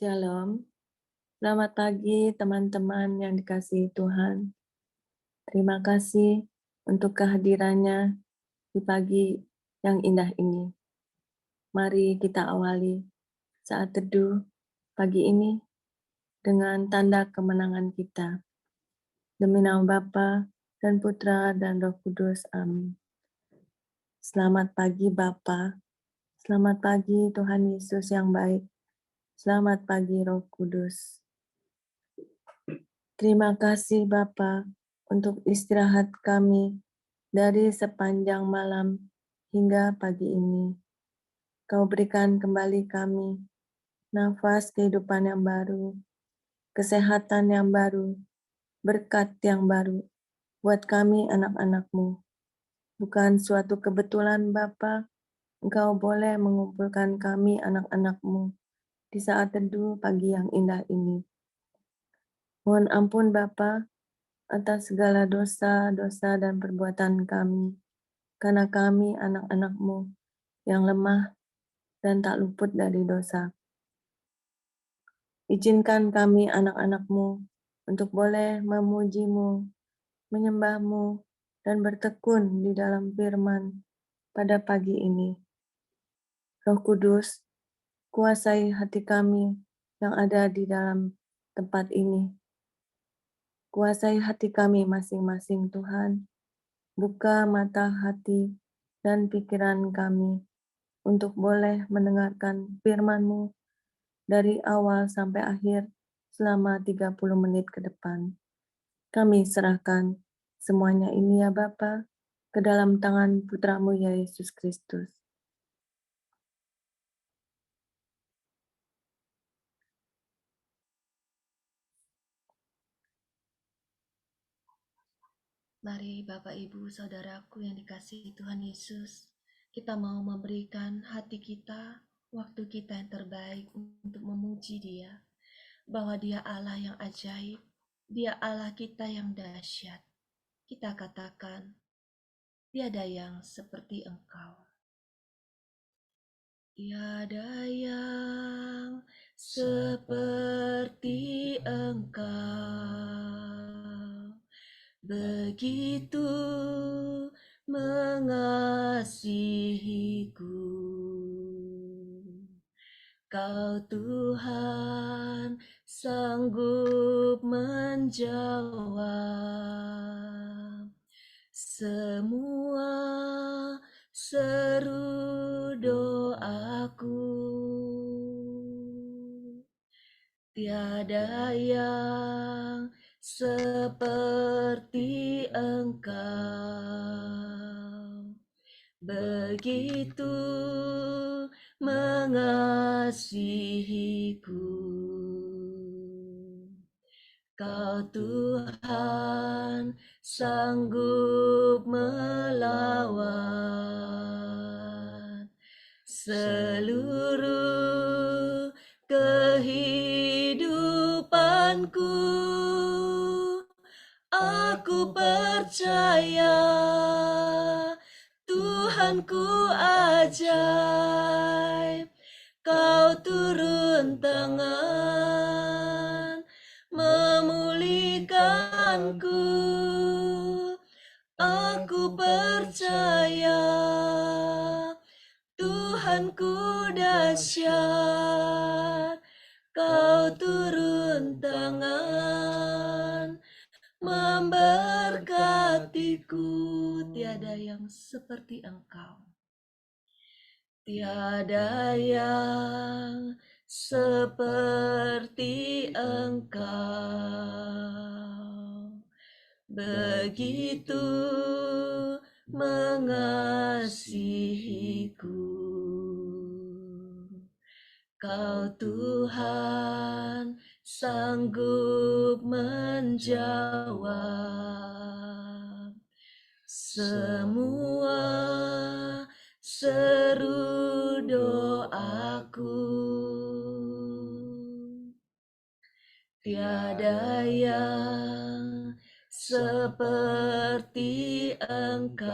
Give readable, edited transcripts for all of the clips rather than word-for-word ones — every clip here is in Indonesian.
Shalom, selamat pagi teman-teman yang dikasihi Tuhan. Terima kasih untuk kehadirannya di pagi yang indah ini. Mari kita awali saat teduh pagi ini dengan tanda kemenangan kita. Demi nama Bapa dan Putra dan Roh Kudus. Amin. Selamat pagi Bapa, selamat pagi Tuhan Yesus yang baik, selamat pagi Roh Kudus. Terima kasih Bapa untuk istirahat kami dari sepanjang malam hingga pagi ini. Kau berikan kembali kami nafas kehidupan yang baru, kesehatan yang baru, berkat yang baru buat kami anak-anak-Mu. Bukan suatu kebetulan Bapa, Engkau boleh mengumpulkan kami anak-anak-Mu di saat teduh pagi yang indah ini. Mohon ampun Bapa atas segala dosa-dosa dan perbuatan kami, karena kami anak-anak-Mu yang lemah dan tak luput dari dosa. Izinkan kami anak-anak-Mu untuk boleh memuji-Mu, menyembah-Mu, dan bertekun di dalam firman pada pagi ini. Roh Kudus, kuasai hati kami yang ada di dalam tempat ini. Kuasai hati kami masing-masing Tuhan. Buka mata hati dan pikiran kami untuk boleh mendengarkan firman-Mu dari awal sampai akhir selama 30 menit ke depan. Kami serahkan semuanya ini ya Bapa ke dalam tangan Putra-Mu ya Yesus Kristus. Mari Bapak Ibu Saudaraku yang dikasihi Tuhan Yesus, kita mau memberikan hati kita, waktu kita yang terbaik untuk memuji Dia, bahwa Dia Allah yang ajaib, Dia Allah kita yang dahsyat. Kita katakan, tiada yang seperti Engkau. Tiada yang seperti Engkau, begitu mengasihiku. Kau Tuhan sanggup menjawab semua seru doaku. Tiada yang seperti Engkau, begitu mengasihiku. Kau Tuhan sanggup melawan seluruh kehidupanku. Aku percaya Tuhanku ajaib, Kau turun tangan memulihkanku. Aku percaya Tuhanku dahsyat, Kau turun tangan memberkatiku. Tiada yang seperti Engkau, tiada yang seperti Engkau, begitu mengasihiku. Kau Tuhan sanggup menjawab semua seru doaku. Tiada yang seperti Engkau,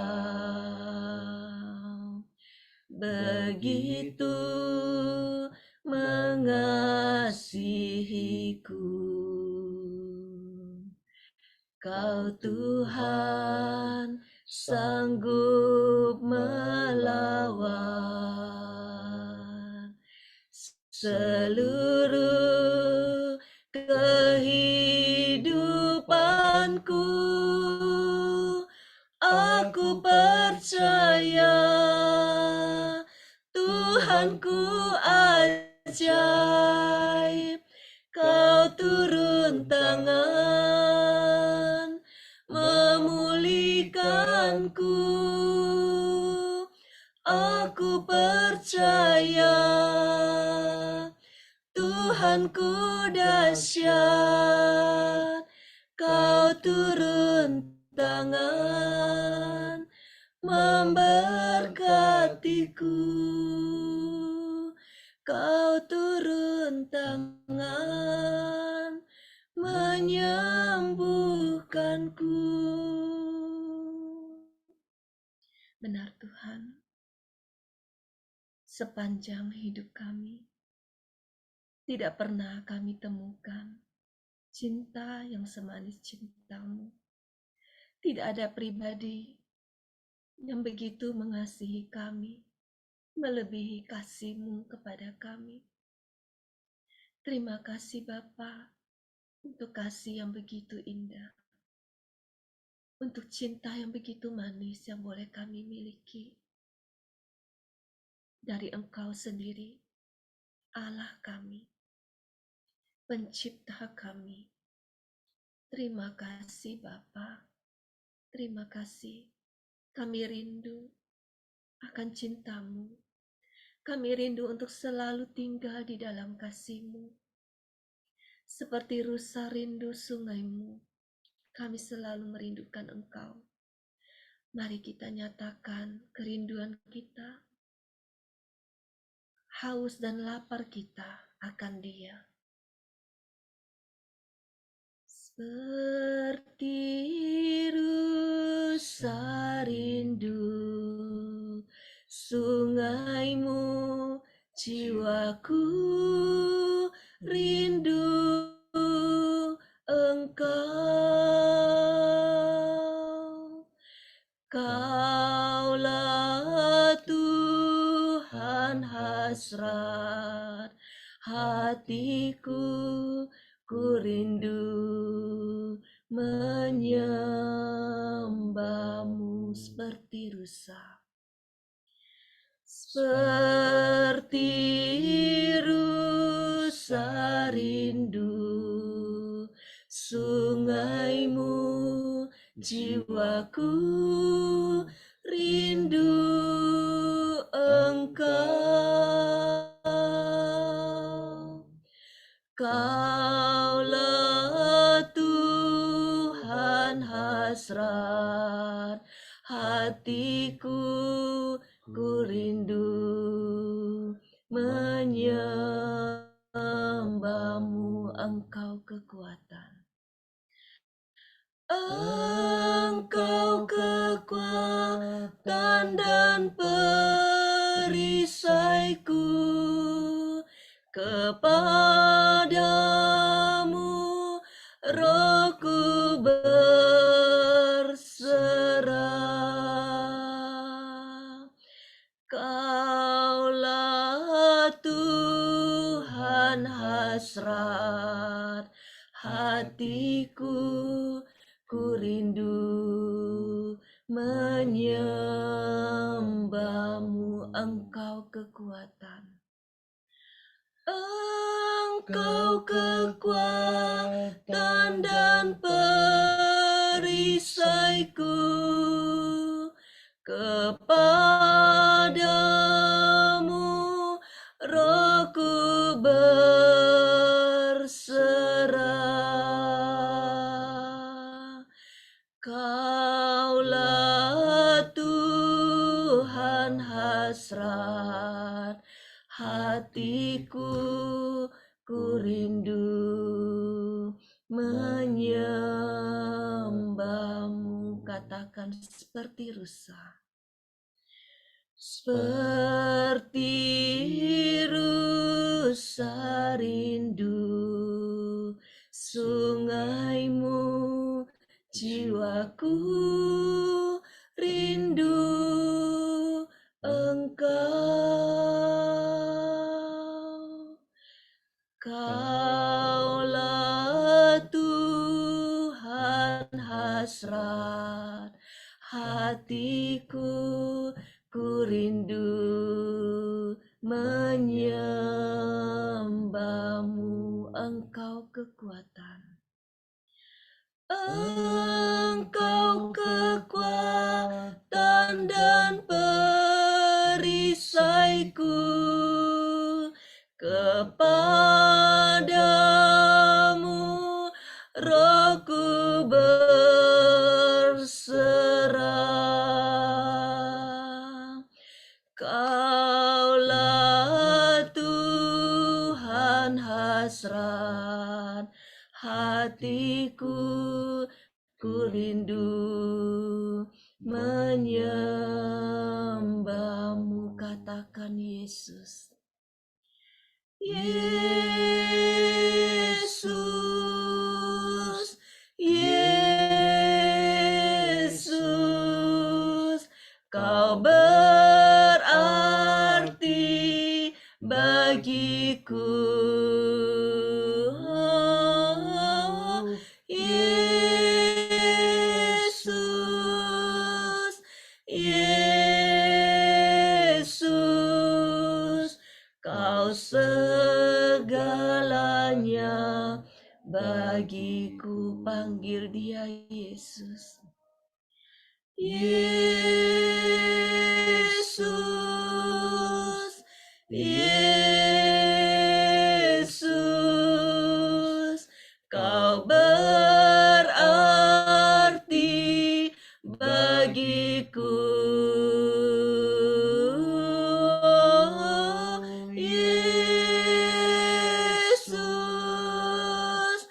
begitu mengasihiku. Kau Tuhan sanggup melawan seluruh kehidupanku. Aku percaya Tuhanku ajaib, Kau turun tangan memulihkanku. Aku percaya Tuhanku dahsyat, Kau turun tangan memberkatiku. Kau turun tangan menyembuhkanku. Benar Tuhan, sepanjang hidup kami tidak pernah kami temukan cinta yang semanis cinta-Mu. Tidak ada pribadi yang begitu mengasihi kami, melebihi kasih-Mu kepada kami. Terima kasih Bapa untuk kasih yang begitu indah, untuk cinta yang begitu manis yang boleh kami miliki dari Engkau sendiri, Allah kami, Pencipta kami. Terima kasih Bapa, terima kasih. Kami rindu akan cinta-Mu. Kami rindu untuk selalu tinggal di dalam kasih-Mu. Seperti rusa rindu sungai-Mu, kami selalu merindukan Engkau. Mari kita nyatakan kerinduan kita, haus dan lapar kita akan Dia. Seperti rusa rindu sungai-Mu, jiwaku rindu Engkau. Kaulah Tuhan hasrat hatiku, ku rindu menyembah-Mu seperti rusa. Seperti rusa rindu sungai-Mu, jiwaku rindu Engkau. Kaulah Tuhan hasrat hatiku, ku rindu menyembah-Mu, Engkau kekuatan. Engkau kekuatan dan perisaiku, kepadamu rohku berserah. Kaulah Tuhan hasrat hatiku, ku rindu menyembah-Mu, Engkau kekuatan. Engkau kekuatan dan perisaiku, kepadamu rohku berserah. Kaulah Tuhan hasrat hatiku, ku rindu menyembah-Mu. Katakan seperti rusa. seperti rusa rindu sungaimu, jiwaku rindu Engkau. Kaulah Tuhan hasrat hatiku, ku rindu menyembahmu, Engkau kekuatan. Engkau kekuatan dan perisaiku, kepadamu rohku berserah. Kaulah Tuhan hasrat hatiku, ku rindu menyembahmu. Katakan Yesus. Yesus, Yesus, Kau berarti bagiku. Yesus, Yesus, Kau segalanya bagiku. Panggil Dia Yesus. Yesus, Yesus, Kau berarti bagiku. Yesus,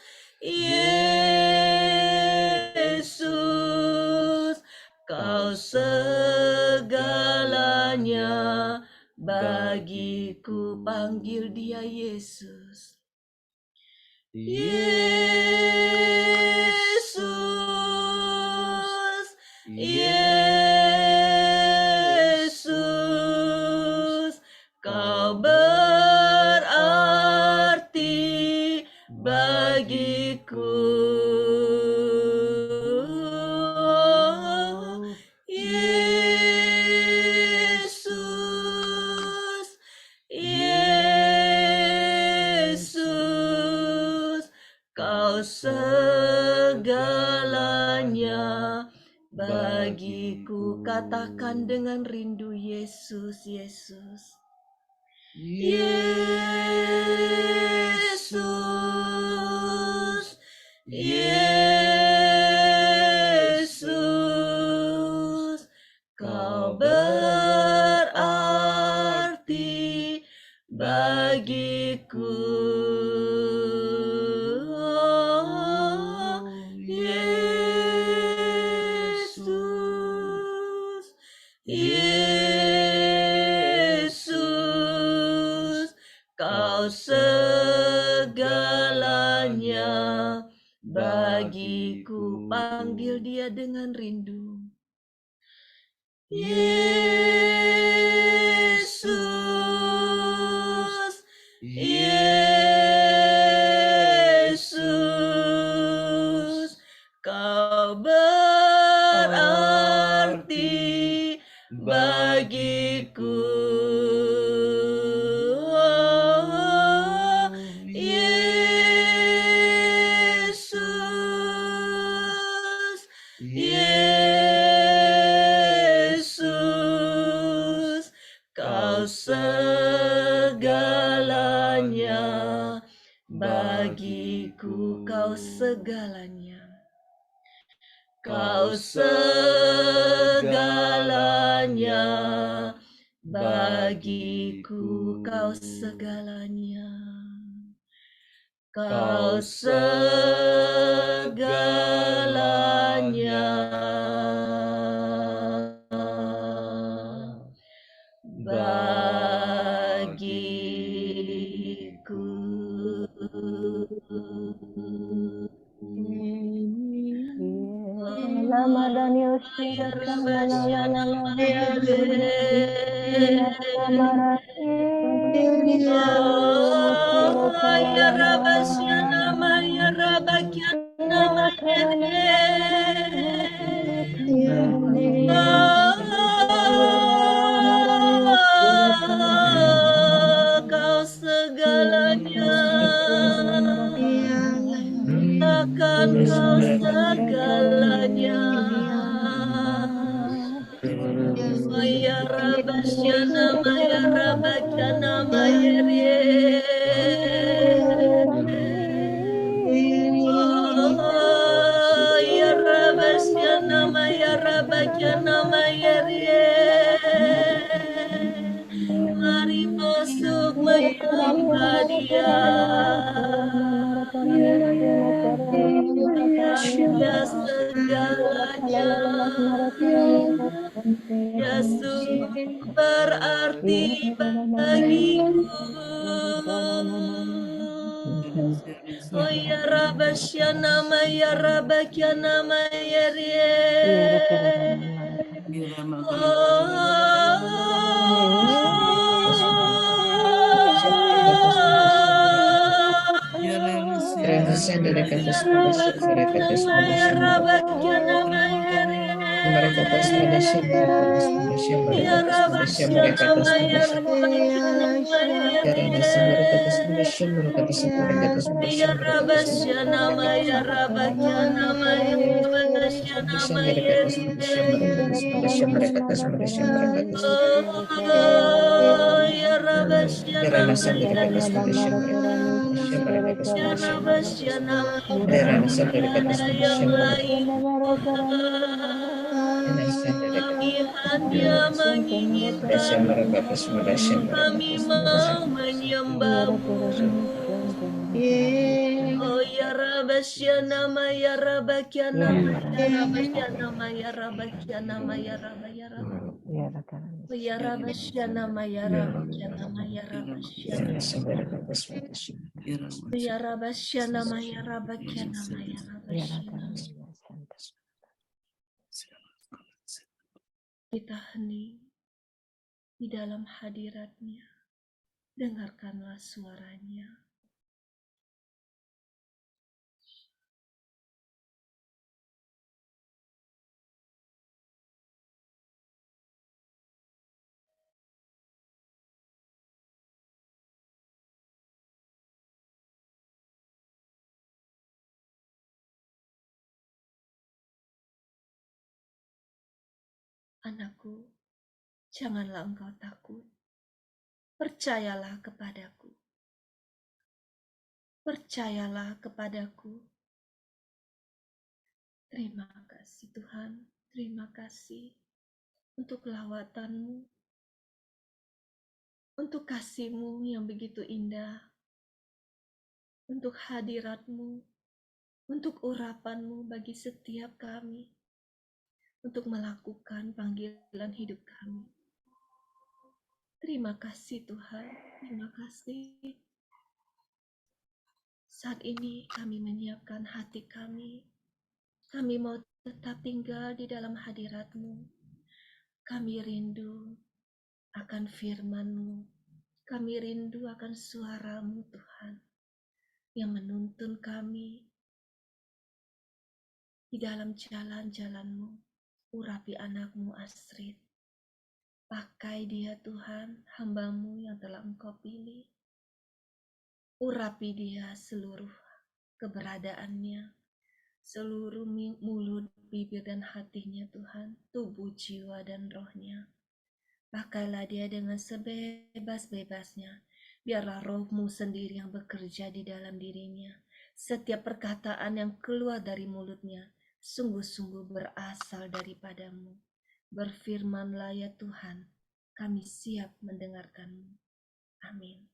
Yesus, Kau segalanya bagiku. Panggil Dia Yesus. Yesus, Yesus, Kau berarti bagiku. Yesus, Yesus, Kau segalanya bagiku. Katakan dengan rindu, Yesus, Yesus. Yesus, Yesus, Kau berarti bagiku. Yesus, Yesus, Kau segalanya bagiku. Panggil Dia dengan rindu. Yesus, Yesus, Kau berarti bagiku. Yesus, Yesus, Kau segalanya bagiku. Kau segalanya. Kau segalanya bagiku. Kau segalanya. Kau segalanya bagiku. Lama Daniel Shira Kau segalanya, akan kau segalanya. Maya Rabasyana Maya Rabasyana Maya Rie. Oh, ya Rabasyana Maya Rabasyana Maya Rie. Mari masuk menyembah Dia. Dia segalanya. Dia sungguh berarti bagiku. Oh ya Rabasyana Maya Rabasyana Maya Rie. Yang baik kami hanya menginginkan, kami mau menyembahmu. Oh ya Rabasyana Maya Rabasyana Maya Rabasyana Maya Rabasyana Maya Rabaya Rabaya. Oh ya Rabasyana Maya Rabasyana Maya Rabasyana. Oh ya Rabasyana Maya Rabasyana Maya Rabasyana. Kita hening di dalam hadirat-Nya. Dengarkanlah suaranya. Anakku, janganlah engkau takut. Percayalah kepadaku. Percayalah kepadaku. Terima kasih Tuhan. Terima kasih untuk lawatan-Mu, untuk kasih-Mu yang begitu indah, untuk hadirat-Mu, untuk urapan-Mu bagi setiap kami, untuk melakukan panggilan hidup kami. Terima kasih Tuhan, terima kasih. Saat ini kami menyiapkan hati kami. Kami mau tetap tinggal di dalam hadirat-Mu. Kami rindu akan firman-Mu. Kami rindu akan suara-Mu Tuhan, yang menuntun kami di dalam jalan-jalan-Mu. Urapi anak-Mu Astrid. Pakai dia Tuhan, hamba-Mu yang telah Engkau pilih. Urapi dia seluruh keberadaannya, seluruh mulut, bibir, dan hatinya Tuhan, tubuh, jiwa, dan rohnya. Pakailah dia dengan sebebas-bebasnya. Biarlah roh-Mu sendiri yang bekerja di dalam dirinya. Setiap perkataan yang keluar dari mulutnya sungguh-sungguh berasal daripada-Mu. Berfirmanlah ya Tuhan, kami siap mendengarkan-Mu. Amin.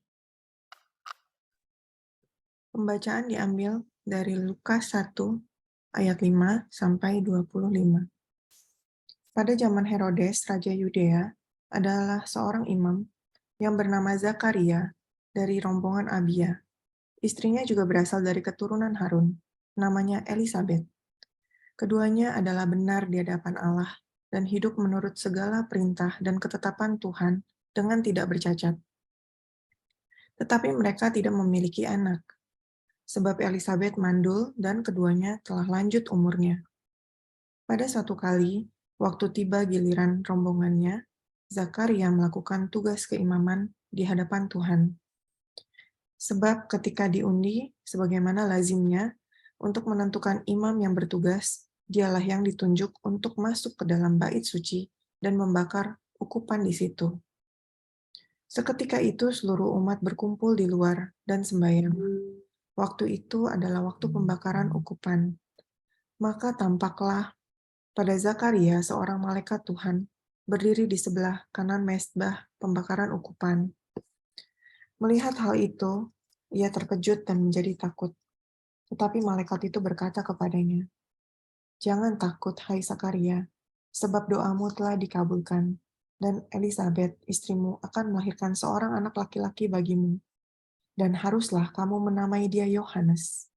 Pembacaan diambil dari Lukas 1 ayat 5 sampai 25. Pada zaman Herodes, Raja Yudea, adalah seorang imam yang bernama Zakaria dari rombongan Abia. Istrinya juga berasal dari keturunan Harun, namanya Elisabet. Keduanya adalah benar di hadapan Allah dan hidup menurut segala perintah dan ketetapan Tuhan dengan tidak bercacat. Tetapi mereka tidak memiliki anak, sebab Elisabet mandul dan keduanya telah lanjut umurnya. Pada suatu kali, waktu tiba giliran rombongannya, Zakaria melakukan tugas keimaman di hadapan Tuhan. Sebab ketika diundi, sebagaimana lazimnya, untuk menentukan imam yang bertugas, dialah yang ditunjuk untuk masuk ke dalam bait suci dan membakar ukupan di situ. Seketika itu seluruh umat berkumpul di luar dan sembahyang. Waktu itu adalah waktu pembakaran ukupan. Maka tampaklah pada Zakaria seorang malaikat Tuhan berdiri di sebelah kanan mezbah pembakaran ukupan. Melihat hal itu, ia terkejut dan menjadi takut. Tetapi malaikat itu berkata kepadanya, "Jangan takut, hai Zakaria, sebab doamu telah dikabulkan, dan Elisabet, istrimu, akan melahirkan seorang anak laki-laki bagimu, dan haruslah kamu menamai dia Yohanes.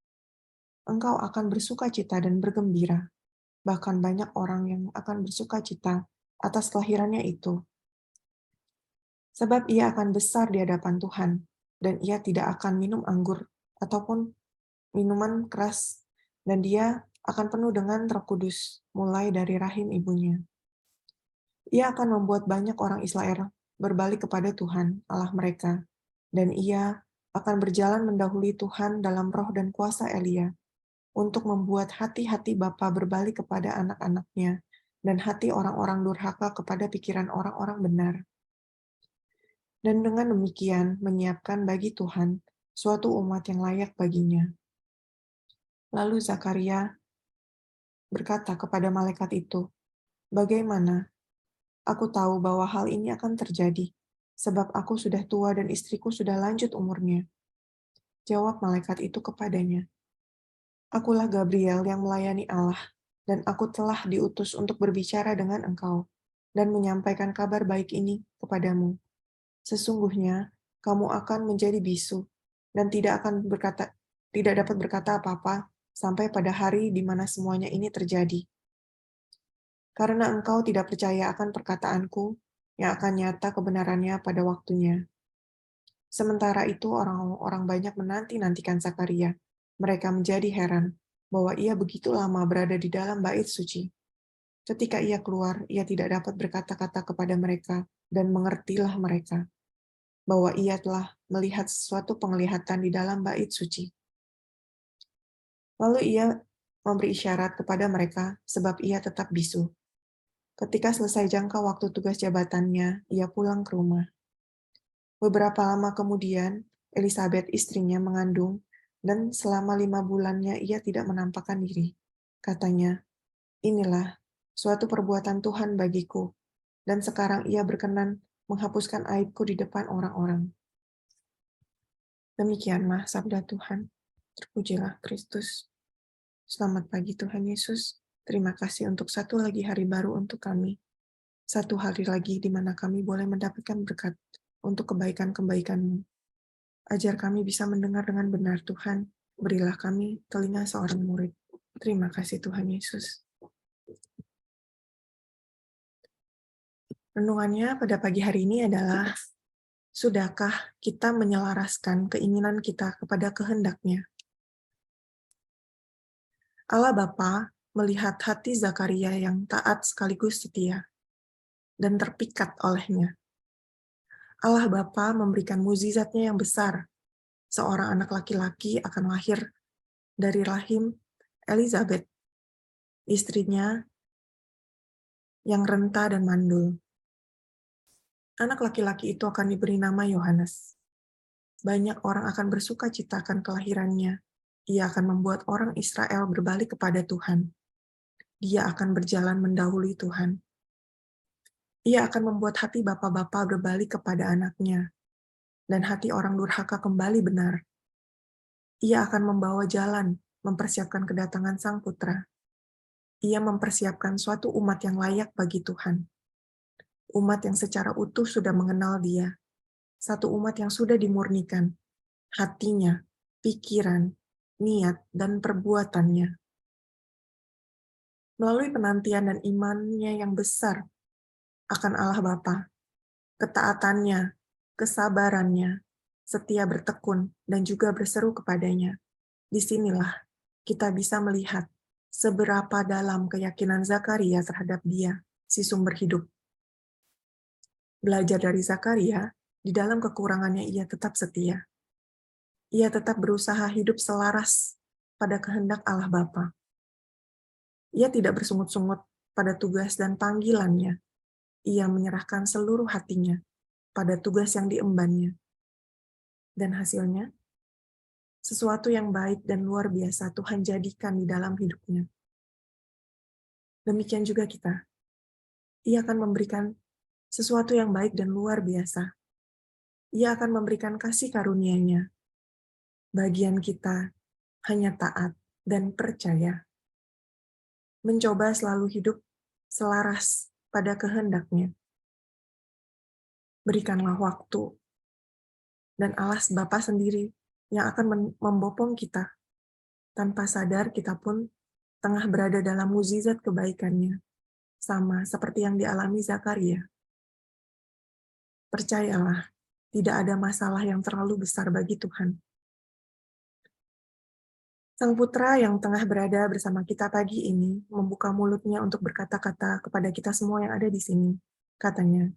Engkau akan bersuka cita dan bergembira, bahkan banyak orang yang akan bersuka cita atas kelahirannya itu, sebab ia akan besar di hadapan Tuhan, dan ia tidak akan minum anggur ataupun minuman keras, dan dia akan penuh dengan Roh Kudus mulai dari rahim ibunya. Ia akan membuat banyak orang Israel berbalik kepada Tuhan, Allah mereka, dan ia akan berjalan mendahului Tuhan dalam roh dan kuasa Elia, untuk membuat hati-hati bapa berbalik kepada anak-anaknya, dan hati orang-orang durhaka kepada pikiran orang-orang benar. Dan dengan demikian menyiapkan bagi Tuhan suatu umat yang layak baginya." Lalu Zakaria berkata kepada malaikat itu, "Bagaimana? Aku tahu bahwa hal ini akan terjadi, sebab aku sudah tua dan istriku sudah lanjut umurnya." Jawab malaikat itu kepadanya, "Akulah Gabriel yang melayani Allah, dan aku telah diutus untuk berbicara dengan engkau dan menyampaikan kabar baik ini kepadamu. Sesungguhnya kamu akan menjadi bisu dan tidak dapat berkata apa-apa sampai pada hari di mana semuanya ini terjadi. Karena engkau tidak percaya akan perkataanku yang akan nyata kebenarannya pada waktunya." Sementara itu orang-orang banyak menanti-nantikan Zakaria. Mereka menjadi heran bahwa ia begitu lama berada di dalam bait suci. Ketika ia keluar, ia tidak dapat berkata-kata kepada mereka, dan mengertilah mereka bahwa ia telah melihat sesuatu penglihatan di dalam bait suci. Lalu ia memberi isyarat kepada mereka sebab ia tetap bisu. Ketika selesai jangka waktu tugas jabatannya, ia pulang ke rumah. Beberapa lama kemudian, Elisabet istrinya mengandung, dan selama 5 bulannya ia tidak menampakkan diri. Katanya, "Inilah suatu perbuatan Tuhan bagiku, dan sekarang ia berkenan menghapuskan aibku di depan orang-orang." Demikianlah sabda Tuhan. Terpujilah Kristus. Selamat pagi Tuhan Yesus. Terima kasih untuk satu lagi hari baru untuk kami. Satu hari lagi di mana kami boleh mendapatkan berkat untuk kebaikan-kebaikan-Mu. Ajar kami bisa mendengar dengan benar Tuhan. Berilah kami telinga seorang murid. Terima kasih Tuhan Yesus. Renungannya pada pagi hari ini adalah, sudahkah kita menyelaraskan keinginan kita kepada kehendak-Nya? Allah Bapa melihat hati Zakaria yang taat sekaligus setia dan terpikat olehnya. Allah Bapa memberikan mukjizat-Nya yang besar. Seorang anak laki-laki akan lahir dari rahim Elisabet, istrinya yang renta dan mandul. Anak laki-laki itu akan diberi nama Yohanes. Banyak orang akan bersuka cita akan kelahirannya. Ia akan membuat orang Israel berbalik kepada Tuhan. Dia akan berjalan mendahului Tuhan. Ia akan membuat hati bapa-bapa berbalik kepada anaknya, dan hati orang durhaka kembali benar. Ia akan membawa jalan, mempersiapkan kedatangan Sang Putra. Ia mempersiapkan suatu umat yang layak bagi Tuhan. umat yang secara utuh sudah mengenal Dia, satu umat yang sudah dimurnikan, hatinya, pikiran, niat, dan perbuatannya. Melalui penantian dan imannya yang besar akan Allah Bapa, ketaatannya, kesabarannya, setia bertekun, dan juga berseru kepadanya. Disinilah kita bisa melihat seberapa dalam keyakinan Zakaria terhadap Dia, si sumber hidup. Belajar dari Zakaria, di dalam kekurangannya ia tetap setia. Ia tetap berusaha hidup selaras pada kehendak Allah Bapa. Ia tidak bersungut-sungut pada tugas dan panggilannya. Ia menyerahkan seluruh hatinya pada tugas yang diembannya. Dan hasilnya, sesuatu yang baik dan luar biasa Tuhan jadikan di dalam hidupnya. Demikian juga kita. Ia akan memberikan sesuatu yang baik dan luar biasa. Ia akan memberikan kasih karunia-Nya. Bagian kita hanya taat dan percaya. Mencoba selalu hidup selaras pada kehendak-Nya. Berikanlah waktu, dan Allah Bapa sendiri yang akan membopong kita. Tanpa sadar kita pun tengah berada dalam mukjizat kebaikan-Nya, sama seperti yang dialami Zakaria. Percayalah, tidak ada masalah yang terlalu besar bagi Tuhan. Sang Putra yang tengah berada bersama kita pagi ini membuka mulutnya untuk berkata-kata kepada kita semua yang ada di sini. Katanya,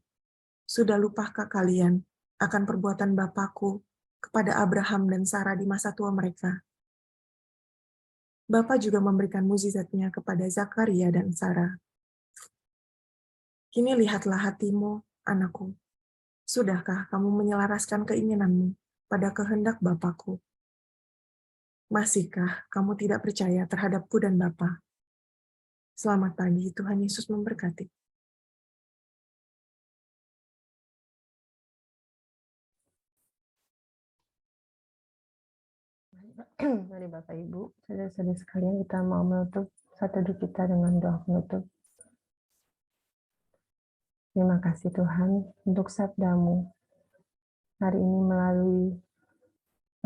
"Sudah lupakah kalian akan perbuatan Bapakku kepada Abraham dan Sarah di masa tua mereka?" Bapa juga memberikan mukjizat-Nya kepada Zakaria dan Sarah. "Kini lihatlah hatimu, anakku. Sudahkah kamu menyelaraskan keinginanmu pada kehendak Bapakku? Masihkah kamu tidak percaya terhadapku dan Bapa?" Selamat pagi, Tuhan Yesus memberkati. Mari Bapak Ibu, saudara-saudari sekalian, kita mau menutup satu teduh kita dengan doa penutup. Terima kasih Tuhan untuk sabda-Mu hari ini melalui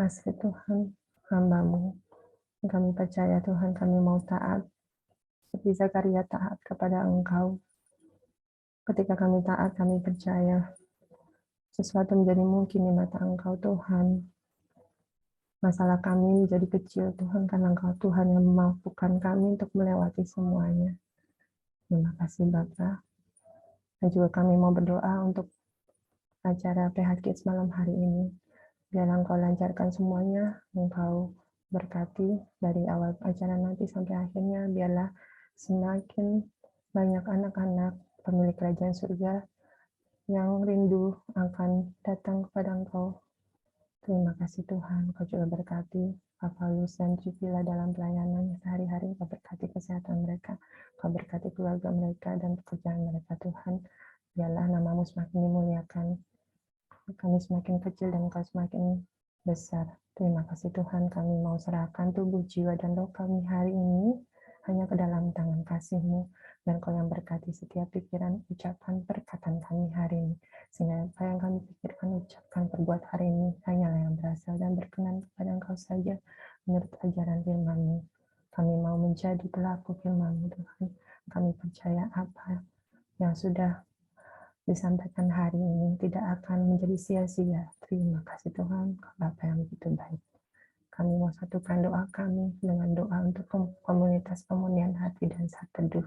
Mas Tuhan, hamba-Mu. Kami percaya Tuhan, kami mau taat, seperti Zakaria taat kepada Engkau. Ketika kami taat, kami percaya sesuatu menjadi mungkin di mata Engkau Tuhan. Masalah kami menjadi kecil Tuhan, karena Engkau Tuhan yang memampukan kami untuk melewati semuanya. Terima kasih Bapa. Dan juga kami mau berdoa untuk acara PH Kids malam hari ini. Biar Engkau lancarkan semuanya, Engkau berkati dari awal acara nanti sampai akhirnya. Biarlah semakin banyak anak-anak pemilik kerajaan surga yang rindu akan datang kepada Engkau. Terima kasih Tuhan, Engkau juga berkati Bapak Yus dan Trivila dalam pelayanannya sehari-hari. Engkau berkati kesehatan mereka, Engkau berkati keluarga mereka dan pekerjaan mereka Tuhan. Biarlah namamu semakin dimuliakan, kami semakin kecil dan Engkau semakin besar. Terima kasih Tuhan, kami mau serahkan tubuh, jiwa, dan roh kami hari ini hanya ke dalam tangan kasih-Mu, dan Kau yang berkati setiap pikiran, ucapan, perkataan kami hari ini. Sehingga apa yang kami pikirkan, ucapkan, perbuat hari ini hanyalah yang berasal dan berkenan kepada Engkau saja menurut ajaran firman-Mu. Kami mau menjadi pelaku firman-Mu Tuhan. Kami percaya apa yang sudah disampaikan hari ini tidak akan menjadi sia-sia. Terima kasih Tuhan, Bapa yang begitu baik. Kami mau satukan doa kami dengan doa untuk komunitas pemunihan hati dan saat teduh.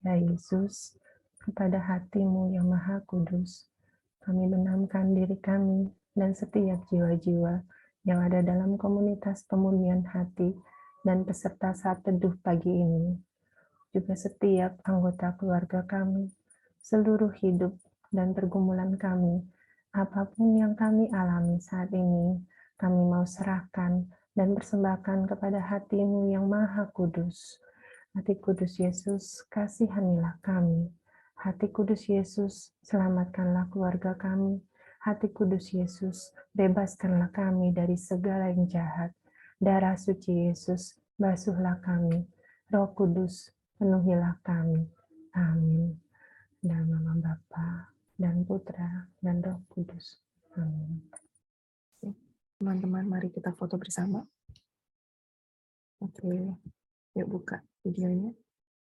Ya Yesus, kepada hati-Mu yang maha kudus, kami benamkan diri kami dan setiap jiwa-jiwa yang ada dalam komunitas pemunihan hati dan peserta saat teduh pagi ini. Juga setiap anggota keluarga kami, seluruh hidup dan pergumulan kami, apapun yang kami alami saat ini, kami mau serahkan dan persembahkan kepada hati-Mu yang maha kudus. Hati kudus Yesus, kasihanilah kami. Hati kudus Yesus, selamatkanlah keluarga kami. Hati kudus Yesus, bebaskanlah kami dari segala yang jahat. Darah suci Yesus, basuhlah kami. Roh Kudus, penuhilah kami. Amin. dalam nama Bapa dan Putra dan Roh Kudus. Amin. Teman-teman, mari kita foto bersama. Oke, yuk buka videonya.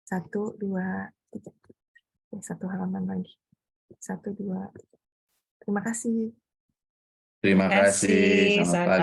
1, 2, 3. Satu halaman lagi. 1, 2, 3. Terima kasih. Terima kasih. Selamat pagi.